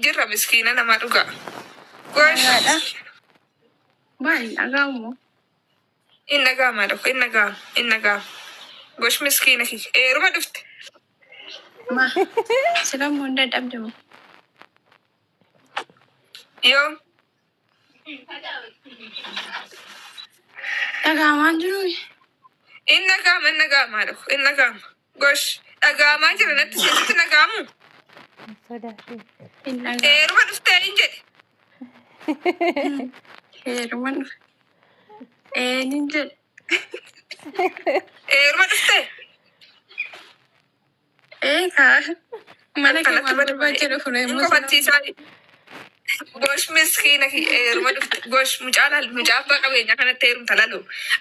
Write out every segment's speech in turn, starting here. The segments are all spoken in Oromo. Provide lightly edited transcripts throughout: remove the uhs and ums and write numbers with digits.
Jirra miskiina nama dhugaa. Gosh. Baay'ee dhaga'amu. Inni gaama dhaqu inni gaama. Gosh miskiina kiyya. Eeruma dhufte. Ma silamu hunda dhabdamu. Yoo. Dhaga'amaa jiru. Inni gaama dhaqu inni gaama. Gosh dhaga'amaa jira natti sitti dhaga'amu. Eeruma dhuftee hin jedhe. Heeruma dhufe. Eenyuun jedhe. Eeruma dhuftee. Eegaa mana keenya barbaacha dhufu Qofachiisaa. Gosh miskiina kiyya eeruma dhufte. Gosh mucaa abbaa qabeenyaa kanatti heerumta lalu.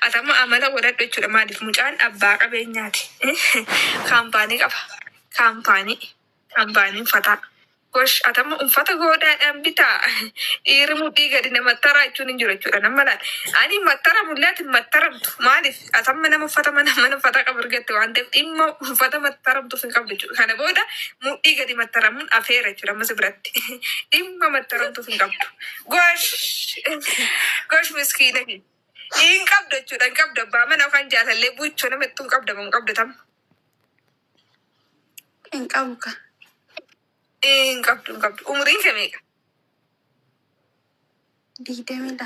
Atama amala godhadhu jechuudha maaliif mucaan abbaa qabeenyaati. Kaampaanii qaba. Kaampaanii uffataa. Gosh atama uffata goodaadhaan bitaa. Dhiirri mudhii gadi namatti taraa jechuun hin jiru jechuudha nama laala. Ani mattara mul'aati mattaramtu maaliif atama nama uffata mana uffata qabu argatte waan ta'eef dhimma uffata mattaramtuuf hin qabdu jechuudha. Kana booda mudhii gadi mattaramuun afeera jechuudha ammas biratti. Dhimma mattaramtuuf hin qabdu. Gosh miskiina hin qabdu jechuudha hin qabdu abbaa mana kan jaalallee buuchoo namatti hin qabdamu hin qabdu tamma. hin qabu ka. Hin qabdu. Umriin kee meeqa? 22.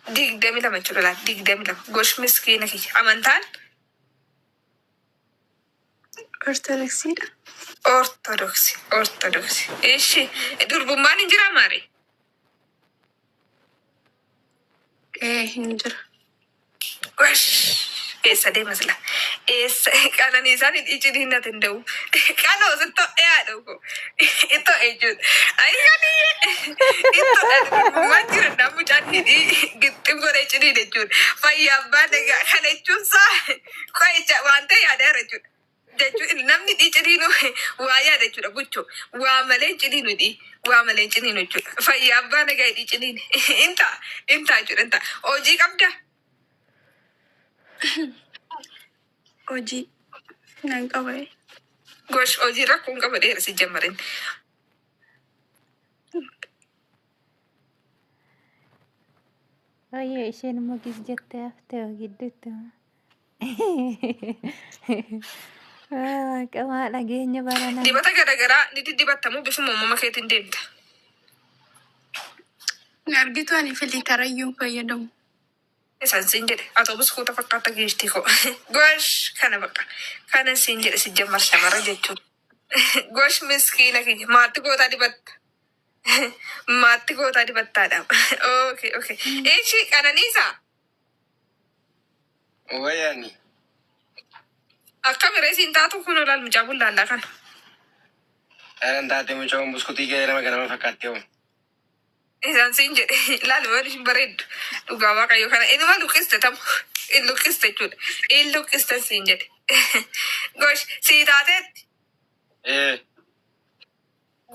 22 jechuudha laata 22. Gosh miskiina kiyya. Amantaan? Ortodoksiidha. Ortodoksi. Ishi durbummaan hin jiraa maare? Hin jiru. Gosh. Eessa deema sila? Qananiisaan ijjiin hin danda'u. Qanoo sittoo dhiyaadha ko. Ittoo jechuudha. Ayyanii durbummaan jira namni mucaan hidhii gixxim godha ijjiin jechuudha. Fayyaabaa nagaa kana jechuun saa qo'icha waan ta'e yaada jechuudha. Jechuun namni ijjiin waa yaada jechuudha buchoo. Waa malee ijjiin hidhii. Waa malee ijjiin jechuudha. Fayyaabaa nagaa hidhii ijjiin. Intaa jechuudha intaa. Hojii qabda. Hojii nan qaba. Gosh hojii rakkoon qaba dheera si jammarin. Oye, isheen immoo gis jettee haftee gidduutti. Waaqamaa dhageenya baranaa. Dibata garaagaraa ni diddibattamu bifuma uumama keetiin deemta. Ni argitu ani filitarayyuu fayyadamu. Isaan siin jedhe atoobis kuuta fakkaata geeshtii koo. Gosh kana bakka kana siin jedhe si jammar shamara jechuudha. Gosh miskiina kiyya maatti gootaa dibatta. Maatti gootaa dibattaadha. Okay. Eeshi qananiisaa. Wayani. Akka biree siin taatu kun olaal mucaa bullaallaa kana. Anan taate mucaan buskutii gadi nama fakkaatti hoo. Isaan siin jedhe laal waan ishin bareeddu dhugaa waaqayyo kana inuma luqqiste tamu in luqqiste jechuudha. In luqqiste siin jedhe. Gosh sii taateetti.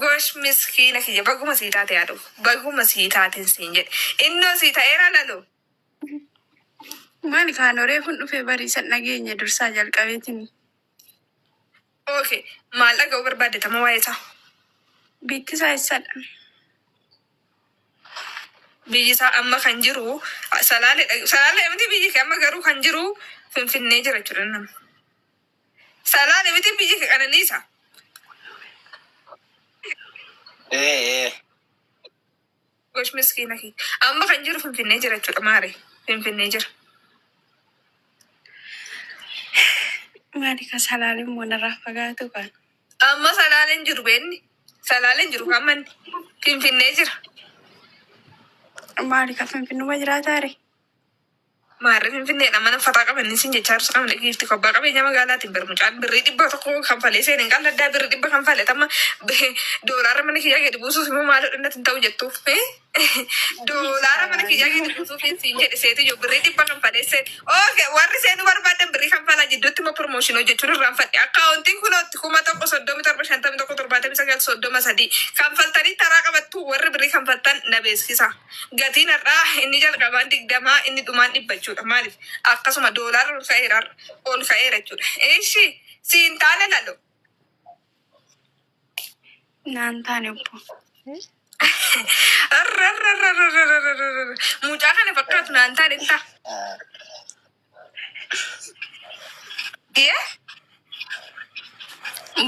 Gosh miskiina kiyya baguma sii taate yaadu baguma sii taateen siin jedhe. Innoo sii ta'eera laloo. Maali kaan oreefun dhufee bariisan dhageenya dursaa jalqabeetiin. Okay maal dhaga'uu barbaadde tama waa'ee isaa? Beeksisaa eessadha? Biyyi isaa amma kan jiru salaalee miti biyyi kee amma garuu kan jiru finfinnee jira jechuudha nama. Salaalee miti biyyi kee qananiisa. Gosh miskiina kee amma kan jiru finfinnee jira jechuudha maare finfinnee jira. Maali ka salaaleen moonarraa fagaatu kan? Amma salaaleen jiru beenni salaaleen jiru kan manni finfinnee jira. Maali ka finfinnuma jiraataare? Maarree finfinneedha mana uffataa qabanni sin jechaa jirtu qabne giifti kobbaa qabeenya magaalaatiin birmucaan birrii 100 kanfalee seeneen qalladdaa birrii 100 kanfalee tamma doolaara mana kiyyaa gadi buusuuf immoo maaloo dhannatiin ta'u jettuuf doolaara mana kiyyaa gadi buusuuf siin jedhe seeti yoo birrii 100 kanfalee seeti. Okay warri seenuu barbaadan birrii kanfalaa jidduutti immoo promooshinii hojjechuun irraan fadhe akkaawuntiin kunootti 1,157,933 kanfaltanii taraa qabattu warri birrii kanfaltan na beeksisa. Gatiin har'aa inni jalqabaan 20 inni dhumaan 100 jechuudha. Maaliif akkasuma doolaara ol ka'eera jechuudha. Eeshi siin taane lalo. naantaan obbo. Mucaa kana fakkaatu naantaan itta.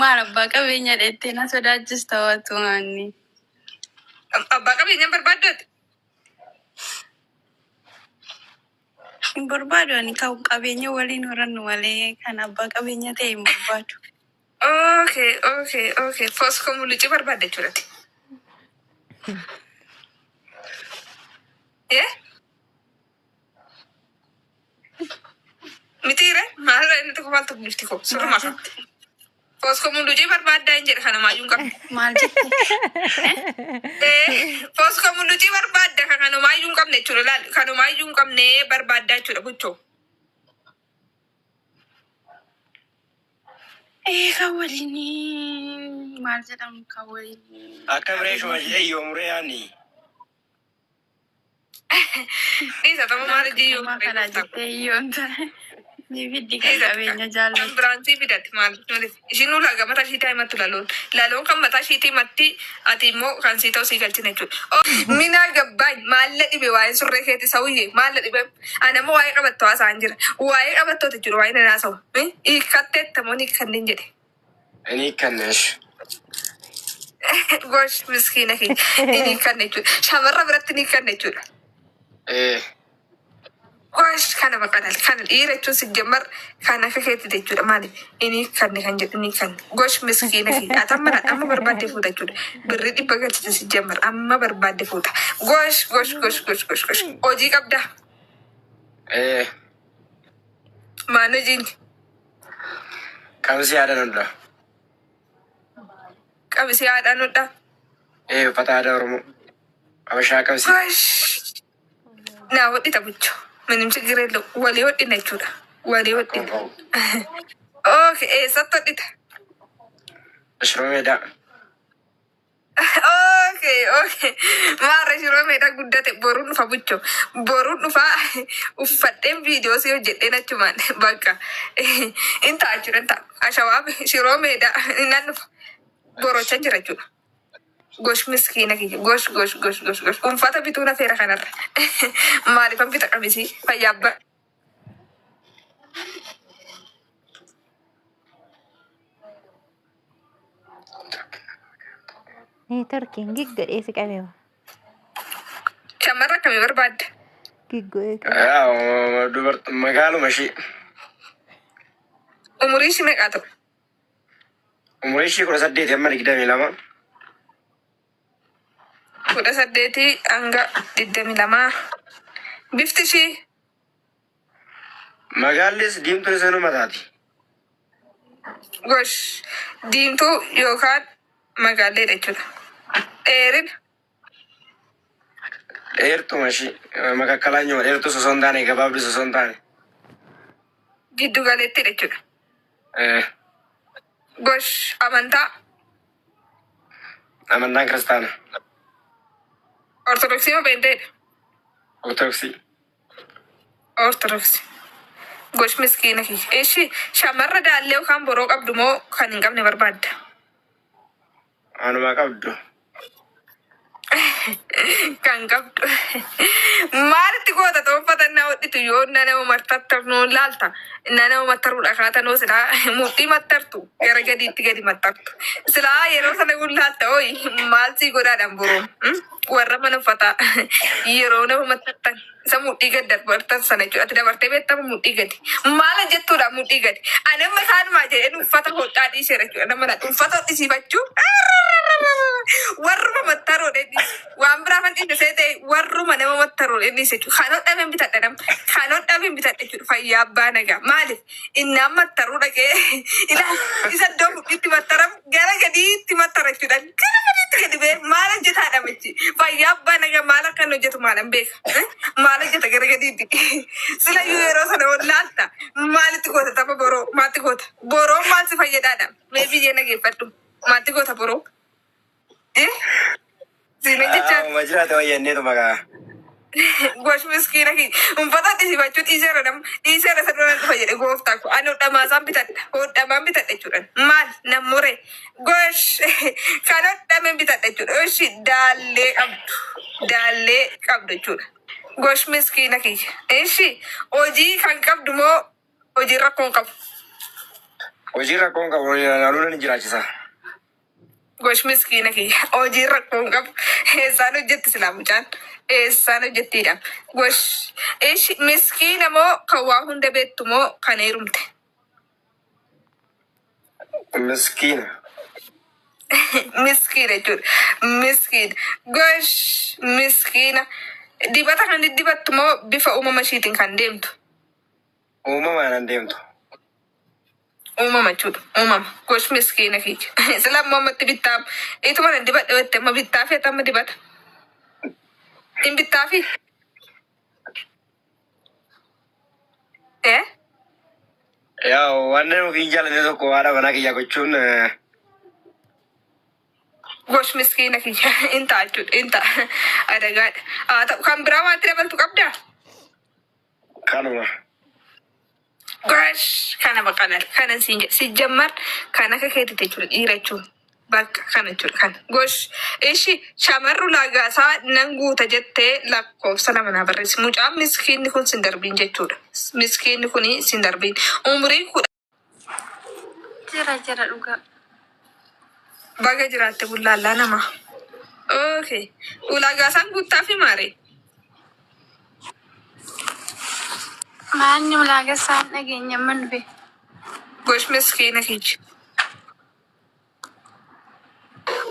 Maal abbaa qabeenya dheettee na sodaachista waatu maanni. Abbaa qabeenyaan barbaaddooti. Hin barbaadu ani kan qabeenya waliin horannu malee kan abbaa qabeenya ta'e hin barbaadu. Okay. Foskoo mul'ichi barbaadde jechuudha. Mitiire maal inni tokko maaltu bifti koo suruma kan. Foskoo mul'ichi barbaaddaa hin jedhe kana maayyuu hin qabne. Maal jette? Foskoo mul'ichi barbaadda kana maayyuu hin qabne jechuudha. Laal kana maayyuu hin qabne barbaaddaa jechuudha buchoo. Kan waliin maal jedhamu kan waliin. Akka bireeshuma jedhee yoo muree yaani. Dhiisa ta'uu maal iyyuu kana jettee yoo ta'e bibiddi kan qabeenya jaallatu. Ambiraansii fidatti maal ishiin ulaagaa mataa ishiitii himatu laloon kan mataa ishiitii himatti ati immoo kan sii ta'u sii galchina jechuudha. Minaa gabbaan maalla dhibe waa'ee surree keetti sawuyyee maalla dhibe anammoo waa'ee qabattoo haasaan jira waa'ee qabattoota jiru waa'ee nanaa sawu hiikkatteettamoo ni kanneen jedhe. Inni kanneesh. Gosh miskiina keenya ni kanne jechuudha. Shamarra biratti ni kanne jechuudha. Gosh kana maqaan kana dhiira jechuun si jammar kan akka keetti jechuudha maaliif inni kanne kan jedhu ni kanne. Gosh miskiina keenya atamma amma barbaadde fuuta jechuudha. Birri dhibba galchite si jammar amma barbaadde fuuta. Gosh hojii qabdaa. Maana jiini. Qabsi yaadannudha. Qabsi yaadannudha. Uffata aadaa Oromoo. Habashaa qabsi. Gosh naa wadhi taphachuu. Minim ችግር የለው ወሌ ወድና ይችላል ወሌ ወድና ኦኬ ሰጥቶት ሽሮ ሜዳ ኦኬ ማረ ሽሮ ሜዳ ጉዳቴ ቦሩን ፈብቾ ቦሩን ፋ ኡፈደም ቪዲዮ ሲዮ ጀደናችሁ ማን በቃ እንታ አችረንታ አሸዋብ ሽሮ ሜዳ እናንፋ ቦሮቻን ጅራችሁ Gosh miskiina kiyya gosh. Uffata bituu na feera kanarra. Maaliifan bita qabisi fayyaabba. Turkiin giggodhee si qabeewa. Shamarra akkamii barbaadda? Dubartii magaaluma ishee. Umurii ishii meeqaa ta'u? Umurii ishee 18 amma 22. 18 hanga 22. Bifti ishii magaallis diimtuu isa mataati. Gosh diimtuu yookaan magaalleedha jechuudha. Dheerina dheertuma ishee makakkalaa nyoo dheertuu osoo hin taane gabaabduu osoo hin taane. Giddu galeettidha jechuudha. Gosh amantaan kiristaana. Ortodoksii moo Penteedha? Ortodoksii. Gosh miskiina kiyya. Ishii shamarra daallee yookaan boroo qabdu moo kan hin qabne barbaadda? Anuma qabdu. Kan qabdu. Maalitti goota toonfatannaa hodhitu yoo nama martattarnoo laalta. Nama mattaruudha kaatanoo silaa mudhii mattartu gara gadiitti gadi mattartu. Silaa yeroo sana kun laalta ooyi maal sii godhaadhaan boroon. Warra mana uffataa yeroo nama mattartan isa mudhii gad dabartan sana jechuudha. Ati dabartee beektama mudhii gadi. Maala jettuudha mudhii gadi. Ani amma isaanumaa jedheen uffata hodhaa dhiiseera jechuudha. Nama uffata hodhisiifachuu. Warruma mattaroo dheedhiis waan biraa kan dhiisee ta'e warruma nama mattaroo dheedhiis jechuudha. Kan hodhameen bitadha nama. Kan hodhameen bitadha jechuudha. Fayyaa abbaa nagaa. Maaliif innaan mattaruu dhaqee isa iddoo mudhiitti mattaramu gara gadiitti mattara jechuudha. Gara gadiitti gadi bee maal hojjetaadha michi. Fayyaa abbaa nagaa maal akkan hojjetu maalan beeka. Maal hojjeta gara gadiitti. Sila yeroo sana wallaalta maalitti goota tapha boroo maatti goota. Boroo maal si fayyadaadha. Mee biyyee nageeffadhu. Maatti goota boroo. Sina jecha. Majiraata wayyanneetu maqaa. Gosh miskiina ki uffata dhisiifachuu dhiiseera sirriin dhufa jedhe gooftaa ko ani hodhamaasaan bitadha hodhamaan bitadha jechuudha maal namure gosh kan hodhameen bitadha jechuudha oshi daallee qabdu jechuudha gosh miskiina kiyya ishi hojii kan qabdu moo hojii rakkoon qabu hojii rakkoon qabu laaluun ni jiraachisa. Gosh miskiina kiyya hojii rakkoon qabu eessaan hojjetti silaa mucaan eessaan hojjettiidha gosh ishi miskiina moo kan waa hunda beektu moo kan heerumte Miskiina. miskiina jechuudha miskiina gosh miskiina dibata kan dibattu moo bifa uumama ishiitiin kan deemtu Uumamaan an deemtu. uumama jechuudha uumama gosh miskiina kiyya sila ammatti bittaam ituma nan dibadhe wette amma bittaafi atamma dibata in bittaafi Yaa wanni nuti jaalladhe tokko haadha manaa kiyya gochuun gosh miskiina kiyya inta jechuudha inta adagaadha haa ta'u kan biraa wanti dabaltu qabdaa kanuma. gosh kana baqalal kana si jammar kana akka keetite jechuudha dhiira jechuun bakka kana jechuudha kana gosh ishi shamarru laagaasaa nan guuta jettee lakkoofsa lama naa barreessi mucaan miskiinni kun sin darbiin jechuudha miskiinni kun sin darbiin umrii kudha jira dhugaa. baga jiraatte bullaallaa nama okay ulaagaasaan guuttaa fi maaree Maanni ulaagaa isaan dhageenya manbe. gosh miskiina kiyya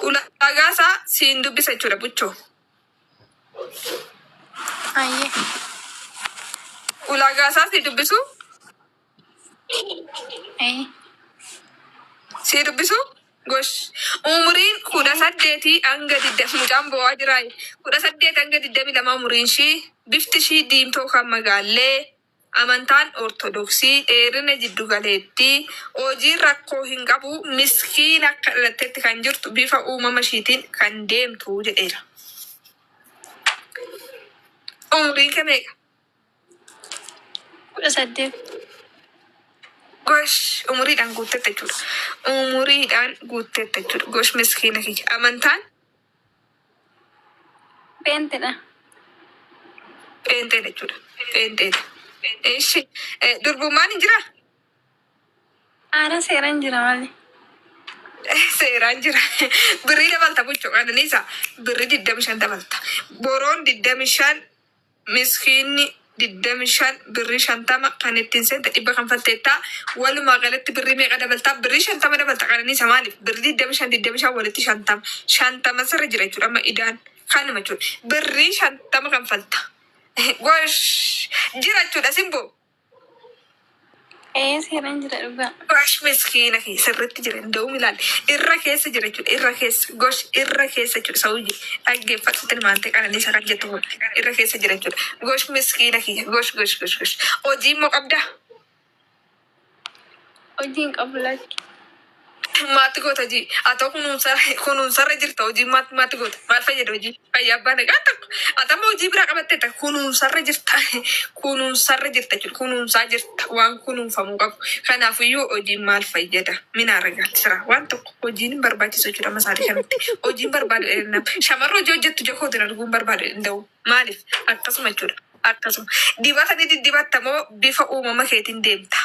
ulaagaasaa siin dubbisa jechuudha buchoo Ayyee. ulaagaasaa si dubbisu si dubbisu gosh umuriin 18 hanga 20 mucaan bo'aa jiraa 18 hanga 22 umuriin ishii bifti ishii diimtoo kan magaallee amantaan ortodoksii dheerina jiddu galeetti hojii rakkoo hin qabu miskiin akka dhalattetti kan jirtu bifa uumama ishiitiin kan deemtu jedheera. Umriin kee meeqa? 18. Gosh umuriidhaan guuttette jechuudha. Umuriidhaan guuttette jechuudha. Gosh miskiina kiyya amantaan Beentedha. pheenxee jechuudha. Pheenxeedha. Ishi durbummaan hin jiraa? Aara seeraan jira malee. Seeraan jira. Birrii dabalta buchoo qananiisa. Birrii 25 dabalta. Boroon 25 miskiinni 25 birrii 50 kan ittiin seente 100 kan fatteettaa walumaa galatti birrii meeqa dabaltaa birrii 50 dabalta qananiisa maaliif birrii 25 walitti 50 sirra jira jechuudha amma idaan kanuma jechuudha birrii 50 kan falta. Gosh jira jechuudha simboo. Seeraan jira dhugaa. Gosh miskiina kee sirriitti jira nda'uum ilaali irra keessa jira jechuudha irra keessa gosh irra keessa jechuudha sa'uuji dhaggeeffatutti maantee qananiisa kan jettu kun irra keessa jira jechuudha gosh miskiina kee gosh hojii immoo qabdaa Hojiin qabu lakki. maatti goota hojii haa ta'u kunuunsarra jirta hojii maatti goota maal fayyada hojii fayyaa abbaa nagaa tokko haa ta'u hojii biraa qabattee kunuunsarra jirta jechuudha kunuunsaa jirta waan kunuunfamuu qabu kanaafiyyuu hojiin maal fayyada minaa ragaatti sira waan tokko hojiin hin barbaachisu jechuudha masaatii kanatti hojiin barbaadu shamarra hojii hojjettu jokootiin arguun barbaadu danda'u maaliif akkasuma jechuudha akkasuma dibata ni diddibattamoo bifa uumama keetiin deemta.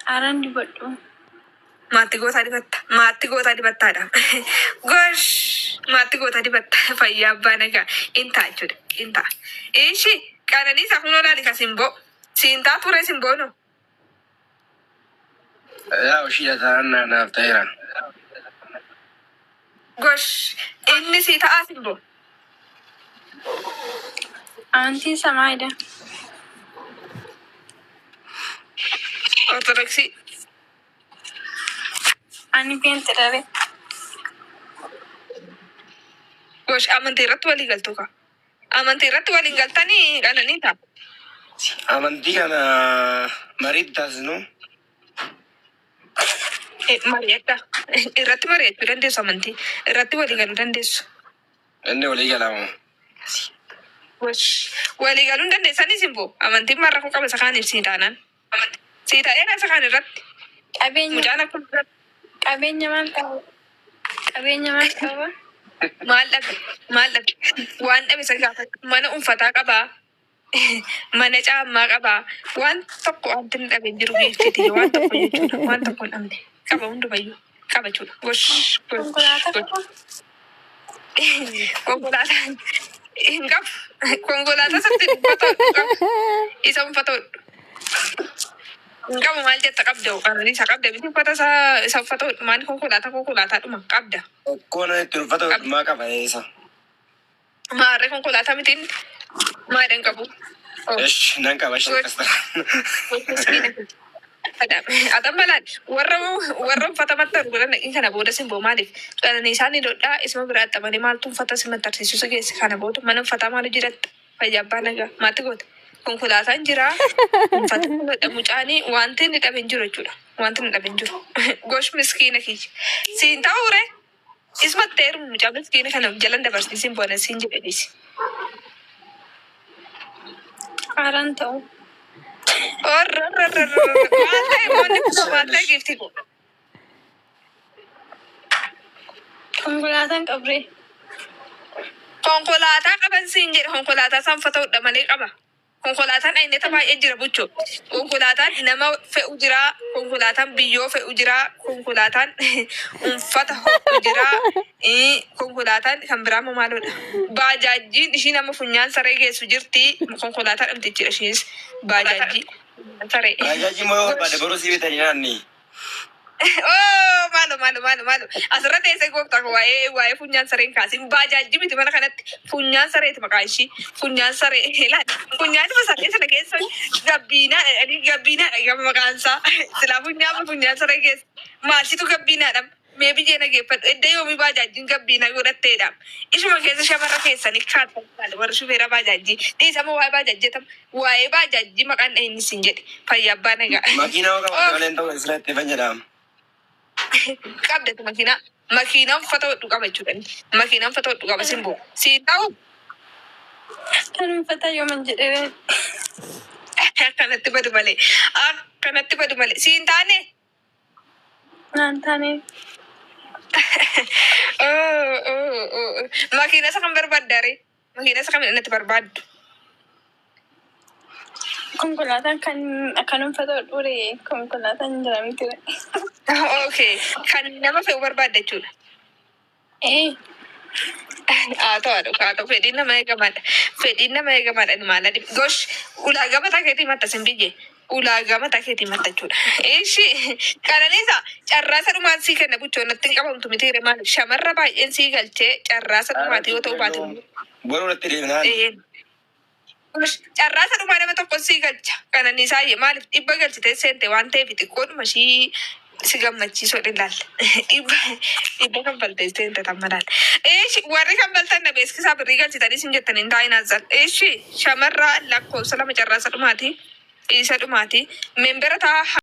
Aaraan dibadhu. Maatti gootaa dibattaadha. Gosh maatti gootaa dibatta fayyaa abbaa nagaa intaa jechuudha intaa. Ishi qananiisa kun olaali ka simboo siintaa ture simboo no. Yaa ishii naaf ta'eera. Gosh inni si ta'aa simboo. Amantiin samaayidha. Ortodoksii. Ani beentedha be. Gosh amantii irratti walii galtuu ka. Amantii irratti waliin galtanii qananii ta'a. Amantii kana mariitti taasisnu. Mari'adha. Irratti mari'achuu dandeessu amantii. Irratti walii galuu dandeessu. Inni walii galaamu. walii galuu hin dandeessanis immoo amantiin marra kun qaba isa kaaniif sii taanaan. Sii ta'ee isa kaan irratti. Mucaan akkuma qabeenya maal qaba? Qabeenya maal qaba? maal dhabe waan dhabe isa gaafatu mana uffataa qabaa. Mana caammaa qabaa. Waan tokko wanti hin dhabe jiru beektiti waan tokko jechuudha. Waan tokko hin dhabne qaba hundumayyuu qaba jechuudha. Konkolaataan hin qabu. Konkolaataa satti uffata qabu. Isa uffata hin qabu maal jetta qabda yookaan isa qabda biti uffata isa uffata maal konkolaataadhuma qabda. Koona itti uffata maa qaba isa. Maarree konkolaataa mitiin maadhaan qabu. Nan qaba kasta. Atam balaan warra uffata mattaru godhan kana booda simboo maaliif isaan hidhodhaa isma biraa xabanii maaltu uffata si mattarsiisu geesse kana booda mana uffataa maalu jiratta fayyabbaa nagaa maatti goota konkolaataan jira uffata godha mucaanii wanti inni dhabe hin jiru jechuudha wanti inni dhabe hin jiru gosh miskiina kiyya siin ta'uure ismatti heerumu mucaa miskiina kana jalan dabarsiisin boona siin jedhedhiisi. Qaaraan ta'u. Konkolaataan qabree. Konkolaataa qaban siin jedha konkolaataa isaan uffata hodha malee qaba. Konkolaataan ayneta baay'ee jira buchoo. Konkolaataan nama fe'u jira. Konkolaataan biyyoo fe'u jira. Konkolaataan uffata hodhu jira. Konkolaataan kan biraa maaloodha. Baajaajjiin ishii nama funyaan saree geessu jirti. Konkolaataa dhamtichidha ishiis baajaajjii. Saree. Baajaajii moo barbaade baruu si bitanii naanni. Maalo. Asirratti eessa gooftaa waa'ee funyaan sareen kaasin baajaajii miti mana kanatti funyaan sareeti maqaan ishii funyaan saree ilaali. Funyaan saree sana keessa gabbiinaadha gama maqaan isaa silaa funyaan saree keessa maalsitu gabbiinaadha mee biyyee nageeffadhu edda yoomii baajaajiin gabbiinaa godhatteedha. Ishuma keessa shamarra keessanii kaartaa warra shufeera baajaajii dhiisama waa'ee baajaajjetama waa'ee baajaajii maqaan inni siin jedhe fayyabbaa nagaa. Makiinaa qaba maleen ta'u isirratti fayyadamu. Qabdatu makiinaa uffata hodhu qaba jechuudha. Makiinaa uffata hodhu qaba simboo. Siin ta'u Kan uffata yooman jedhee. akkanatti badu malee. Siin taane. Naan taane. Makiina isa kan barbaaddaare. Makiina isa kan natti barbaaddu. Konkolaataan kan uffata hodhuure konkolaataan jira miti. Okay. Kan nama fe'u barbaadda jechuudha. Haa ta'u fedhiin nama eegamaadha ni maala gosh ulaagaa mataa keetii matta sin biyye ulaagaa mataa keetii matta jechuudha. Ishi Qananiisaa carraasa dhumaan sii kenna buchoon natti hin qabamtu miti hiree maaliif shamarra baay'een sii galchee carraasa dhumaati yoo ta'u baate. Boruu irratti deemnaan. Carraasa dhumaa nama tokko sii galcha Qananiisaa maaliif dhibba galchitee seente waan ta'eef xiqqoodhuma ishii si gammachiisoo dhillaalla. Dhibba kan baltee seente tammalaal. Warri kan baltan na beeksisaa birrii galchitanii sin jettanii hin taa'inaan san. Shamarraa lakkoofsa lama carraasa dhumaati. Isa dhumaati. Membera taa